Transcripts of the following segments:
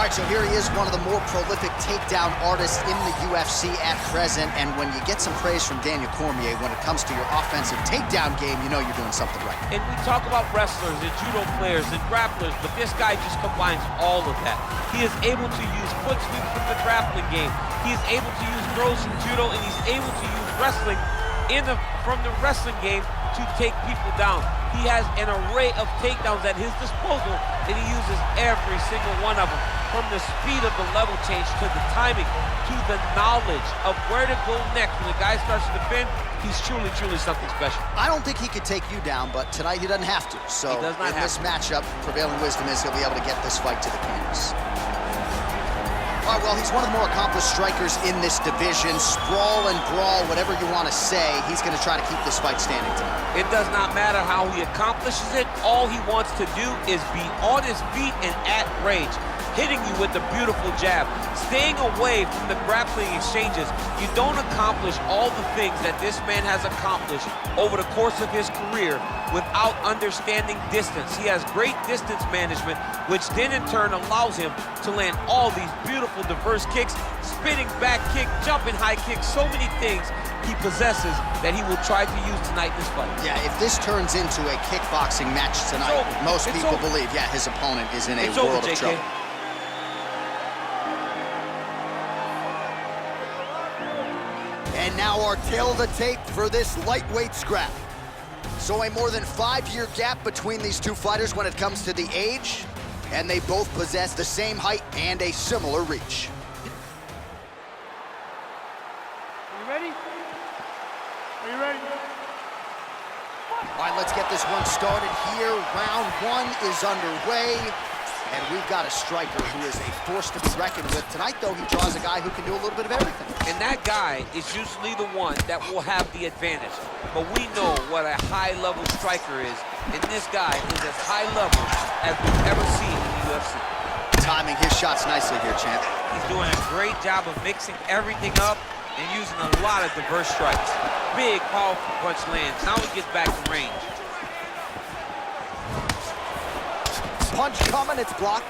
right, so here he is, one of the more prolific takedown artists in the UFC at present. And when you get some praise from Daniel Cormier when it comes to your offensive takedown game, you know you're doing something right. And we talk about wrestlers and judo players and grapplers, but this guy just combines all of that. He is able to use foot sweeps from the grappling game. He is able to use throws from judo, and he's able to use wrestling from the wrestling game to take people down. He has an array of takedowns at his disposal, and he uses every single one of them. From the speed of the level change, to the timing, to the knowledge of where to go next. When the guy starts to defend, he's truly, truly something special. I don't think he could take you down, but tonight he doesn't have to. So he does not in this matchup, prevailing wisdom is he'll be able to get this fight to the canvas. All right, well, he's one of the more accomplished strikers in this division. Sprawl and brawl, whatever you want to say, he's going to try to keep this fight standing tonight. It does not matter how he accomplishes it. All he wants to do is be on his feet and at range, hitting you with a beautiful jab, staying away from the grappling exchanges. You don't accomplish all the things that this man has accomplished over the course of his career without understanding distance. He has great distance management, which then in turn allows him to land all these beautiful diverse kicks, spinning back kick, jumping high kick, so many things he possesses that he will try to use tonight in this fight. Yeah, if this turns into a kickboxing match tonight, most people believe, yeah, his opponent is in a world of trouble. And now our tail of the tape for this lightweight scrap. So a more than 5-year gap between these two fighters when it comes to the age, and they both possess the same height and a similar reach. Are you ready? Are you ready? All right, let's get this one started here. Round one is underway. And we've got a striker who is a force to be reckoned with. Tonight, though, he draws a guy who can do a little bit of everything. And that guy is usually the one that will have the advantage. But we know what a high-level striker is, and this guy is as high level as we've ever seen in the UFC. Timing his shots nicely here, champ. He's doing a great job of mixing everything up and using a lot of diverse strikes. Big, powerful punch lands. Now he gets back in range. Punch coming, it's blocked.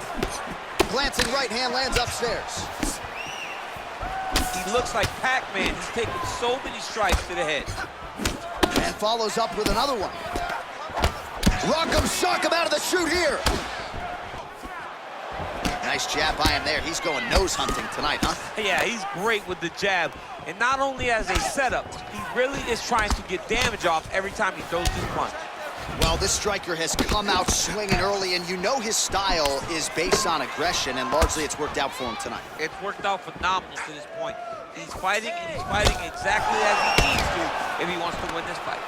Glancing right hand lands upstairs. He looks like Pac-Man. He's taking so many strikes to the head. And follows up with another one. Rock'em sock'em out of the chute here. Nice jab by him there. He's going nose hunting tonight, huh? Yeah, he's great with the jab. And not only as a setup, he really is trying to get damage off every time he throws his punch. Well, this striker has come out swinging early, and you know his style is based on aggression, and largely it's worked out for him tonight. It's worked out phenomenal to this point. He's fighting, and he's fighting exactly as he needs to if he wants to win this fight.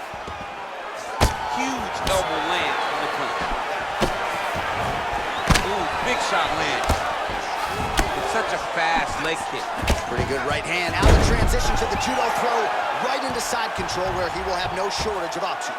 Huge elbow lands from the clinch. Ooh, big shot lands. It's such a fast leg kick. Pretty good right hand. Out of transition to the judo throw, right into side control, where he will have no shortage of options.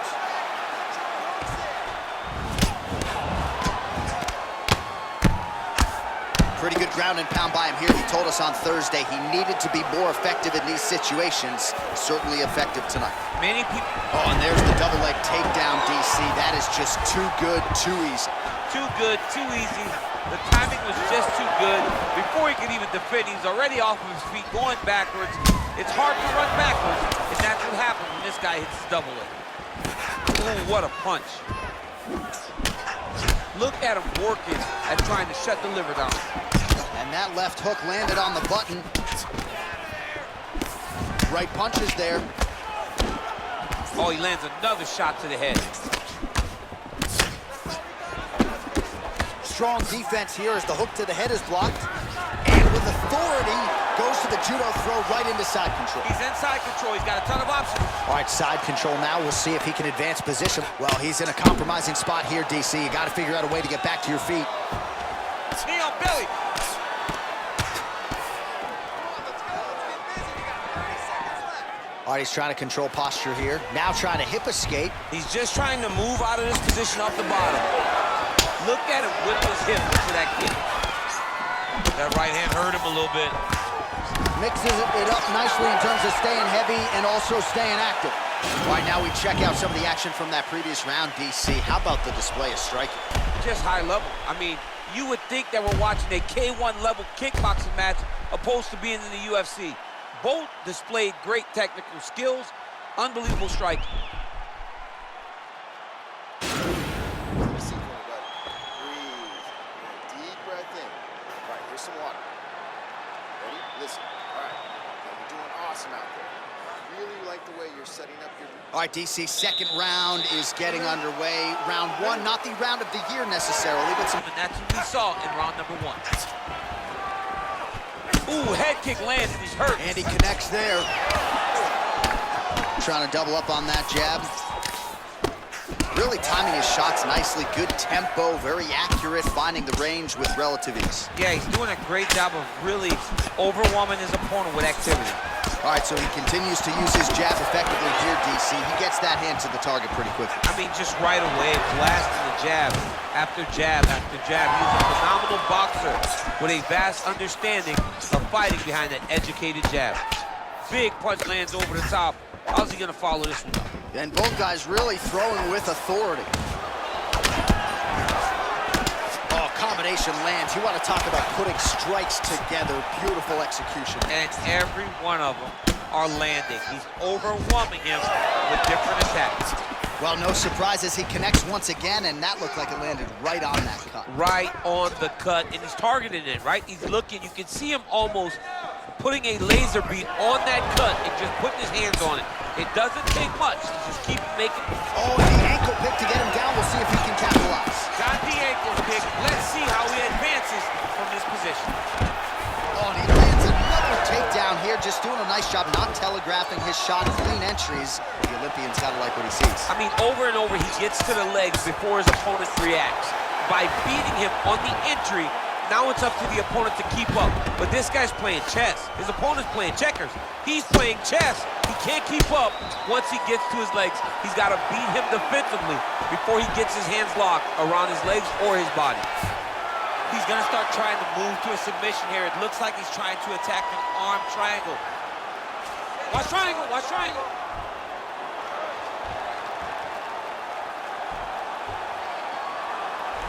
Pretty good ground and pound by him here. He told us on Thursday he needed to be more effective in these situations. Certainly effective tonight. Many people... Oh, and there's the double leg takedown, DC. That is just too good, too easy. Too good, too easy. The timing was just too good. Before he could even defend, he's already off of his feet, going backwards. It's hard to run backwards, and that's what happens when this guy hits his double leg. Ooh, what a punch. Look at him working at trying to shut the liver down. And that left hook landed on the button. Right punch is there. Oh, he lands another shot to the head. Strong defense here as the hook to the head is blocked. And with authority, goes to the judo throw right into side control. He's in side control. He's got a ton of options. All right, side control now. We'll see if he can advance position. Well, he's in a compromising spot here, DC. You got to figure out a way to get back to your feet. Knee on belly. All right, he's trying to control posture here. Now trying to hip escape. He's just trying to move out of this position off the bottom. Look at him whip his hip into that kick. That right hand hurt him a little bit. Mixes it up nicely in terms of staying heavy and also staying active. All right, now we check out some of the action from that previous round, DC. How about the display of striking? Just high level. I mean, You would think that we're watching a K1 level kickboxing match opposed to being in the UFC. Both displayed great technical skills, unbelievable striking. Breathe. Deep breath in. All right, here's some water. Ready? Listen. All right. You're doing awesome out there. I really like the way you're setting up your... All right, DC, second round is getting underway. Round one, not the round of the year necessarily, but some... And that's what we saw in round number one. Ooh, head kick lands and he's hurt. And he connects there. Trying to double up on that jab. Really timing his shots nicely. Good tempo, very accurate, finding the range with relative ease. Yeah, he's doing a great job of really overwhelming his opponent with activity. All right, so he continues to use his jab effectively here, DC. He gets that hand to the target pretty quickly. I mean, just right away, blasting the jab after jab after jab. He's a phenomenal boxer with a vast understanding of fighting behind that educated jab. Big punch lands over the top. How's he gonna follow this one up? And both guys really throwing with authority. Oh, combination lands. You want to talk about putting strikes together. Beautiful execution. And every one of them are landing. He's overwhelming him with different attacks. Well, no surprises. He connects once again, and that looked like it landed right on that cut. Right on the cut, and he's targeting it, right? He's looking. You can see him almost putting a laser beam on that cut and just putting his hands on it. It doesn't take much. Just keep making... Oh, and the ankle pick to get him down. We'll see if he can capitalize. Got the ankle pick. Let's see how he advances from this position. Oh, and he lands another takedown here. Just doing a nice job not telegraphing his shot. Clean entries. The Olympian's got to like what he sees. I mean, over and over, he gets to the legs before his opponent reacts. By beating him on the entry, now it's up to the opponent to keep up. But this guy's playing chess. His opponent's playing checkers. He's playing chess. He can't keep up once he gets to his legs. He's got to beat him defensively before he gets his hands locked around his legs or his body. He's going to start trying to move to a submission here. It looks like he's trying to attack an arm triangle. Watch triangle, watch triangle.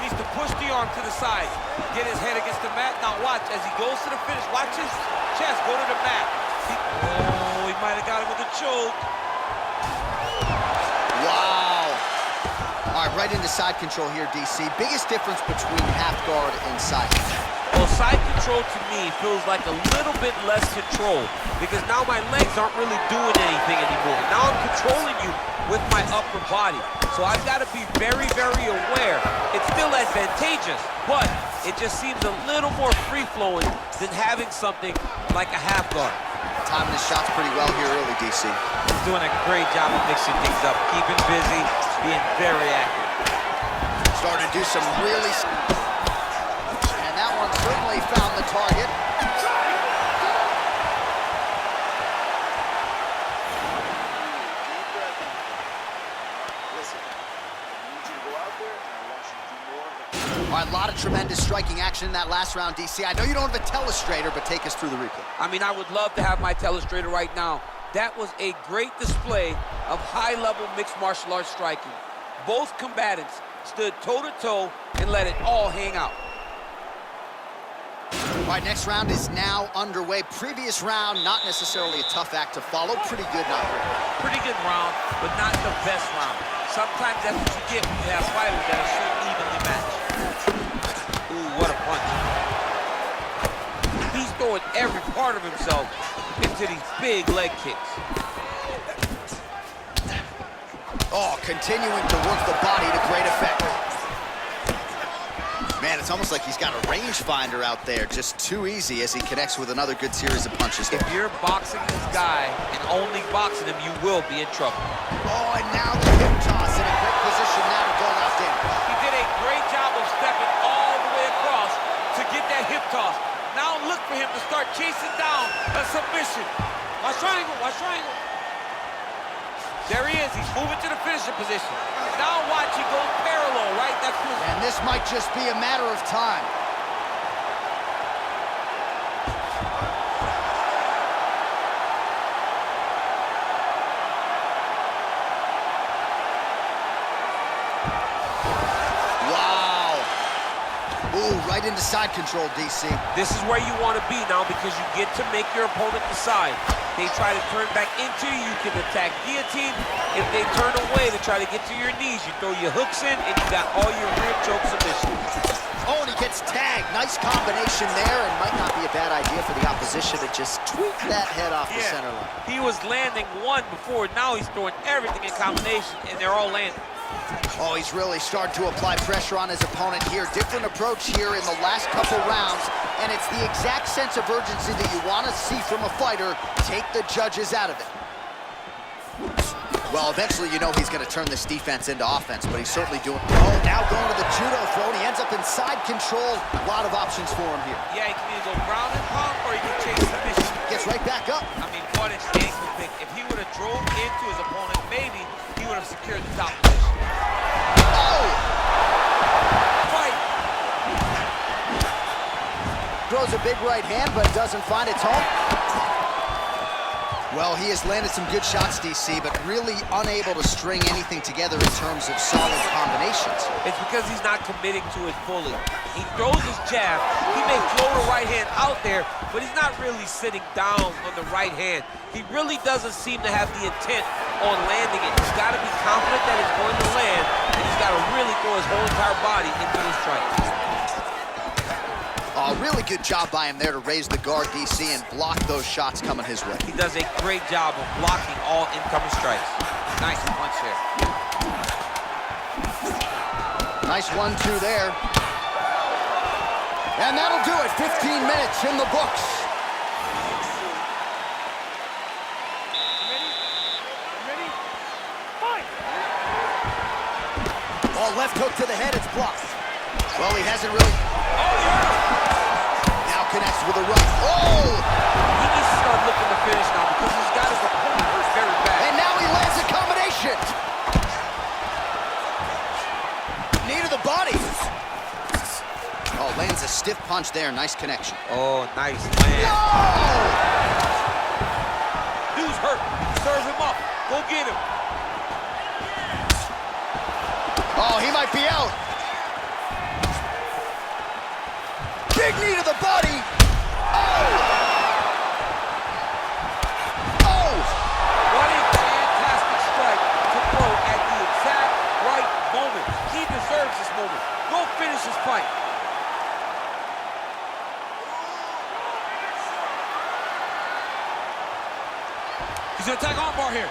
Needs to push the arm to the side. Get his head against the mat. Now watch as he goes to the finish. Watch his chest go to the mat. He might have got him with a choke. Wow. All right, right into side control here, DC. Biggest difference between half guard and side control. Well, side control to me feels like a little bit less control because now my legs aren't really doing anything anymore. Now I'm controlling you with my upper body. So I've got to be very, very aware. It's still advantageous, but it just seems a little more free-flowing than having something like a half guard. Timing his shots pretty well here early, DC. He's doing a great job of mixing things up, keeping busy, being very accurate. Starting to do some really... And that one certainly found the target. All right, a lot of tremendous striking action in that last round, DC. I know you don't have a telestrator, but take us through the replay. I mean, I would love to have my telestrator right now. That was a great display of high-level mixed martial arts striking. Both combatants stood toe-to-toe and let it all hang out. All right, next round is now underway. Previous round, not necessarily a tough act to follow. Pretty good, not great. Pretty good round, but not the best round. Sometimes that's what you get when you have fighters that are so evenly matched. Ooh, what a punch. He's throwing every part of himself into these big leg kicks. Oh, continuing to work the body to great effect. Man, it's almost like he's got a rangefinder out there. Just too easy as he connects with another good series of punches. If you're boxing this guy and only boxing him, you will be in trouble. Oh, and now the hip toss in a great position now to go off damage. He did a great job of stepping all the way across to get that hip toss. Now look for him to start chasing down a submission. Watch triangle, watch triangle. There he is, he's moving to the finishing position. Now watch, he goes parallel, right? That's and this might just be a matter of time. Wow. Ooh, right into side control, DC. This is where you want to be now because you get to make your opponent decide. They try to turn back into you, you can attack guillotine. If they turn away to try to get to your knees, you throw your hooks in and you got all your rear choke submissions. Oh, and he gets tagged. Nice combination there, and might not be a bad idea for the opposition to just tweak that head off the center line. He was landing one before, now he's throwing everything in combination, and they're all landing. Oh, he's really starting to apply pressure on his opponent here. Different approach here in the last couple rounds, and it's the exact sense of urgency that you want to see from a fighter. Take the judges out of it. Well, eventually you know he's going to turn this defense into offense, but he's certainly doing... Oh, now going to the judo throw, and he ends up in side control. A lot of options for him here. Yeah, he can either go ground and pound, or he can chase submission. Gets right back up. I mean, what an ankle pick. If he would have drove into his opponent, maybe he would have secured the top position. Oh! Fight! Throws a big right hand, but doesn't find its home. Well, he has landed some good shots, DC, but really unable to string anything together in terms of solid combinations. It's because he's not committing to it fully. He throws his jab, he may throw the right hand out there, but he's not really sitting down on the right hand. He really doesn't seem to have the intent on landing it. He's got to be confident that it's going to land, and he's got to really throw his whole entire body into the strike. A really good job by him there to raise the guard, DC, and block those shots coming his way. He does a great job of blocking all incoming strikes. Nice punch here. Nice 1-2 there. And that'll do it. 15 minutes in the books. Ready? Fight! Oh, left hook to the head, it's blocked. Well, he hasn't really... Oh, yeah! Now connects with a right. Oh! He needs to start looking to finish now because he's got his opponent hurt very bad. And now he lands a combination. Knee to the body. Oh, lands a stiff punch there. Nice connection. Oh, nice land. Oh! Dude's hurt. Serve him up. Go get him. Oh, he might be out. Big knee to the body. Oh! Oh! What a fantastic strike to throw at the exact right moment. He deserves this moment. Go finish his fight. He's gonna attack armbar here.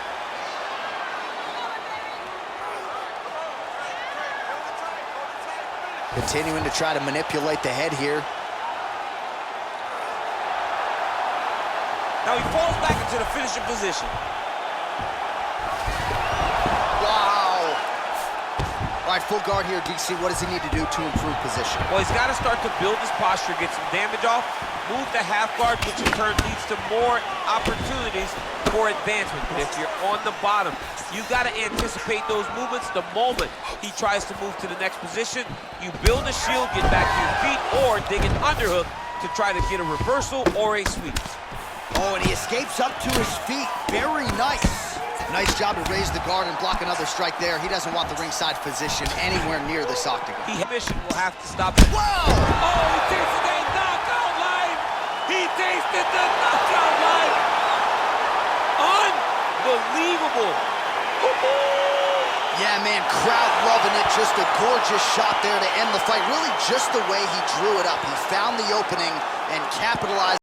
Continuing to try to manipulate the head here. Now he falls back into the finishing position. Wow. All right, full guard here, DC. What does he need to do to improve position? Well, he's got to start to build his posture, get some damage off, move the half guard, which in turn leads to more opportunities for advancement. But if you're on the bottom, you got to anticipate those movements the moment he tries to move to the next position. You build a shield, get back to your feet, or dig an underhook to try to get a reversal or a sweep. Oh, and he escapes up to his feet. Very nice. Nice job to raise the guard and block another strike there. He doesn't want the ringside position anywhere near this octagon. Mission will have to stop it. Whoa! Oh, he tasted that knockout line! He tasted the knockout line! Unbelievable! Yeah, man, crowd loving it. Just a gorgeous shot there to end the fight. Really just the way he drew it up. He found the opening and capitalized.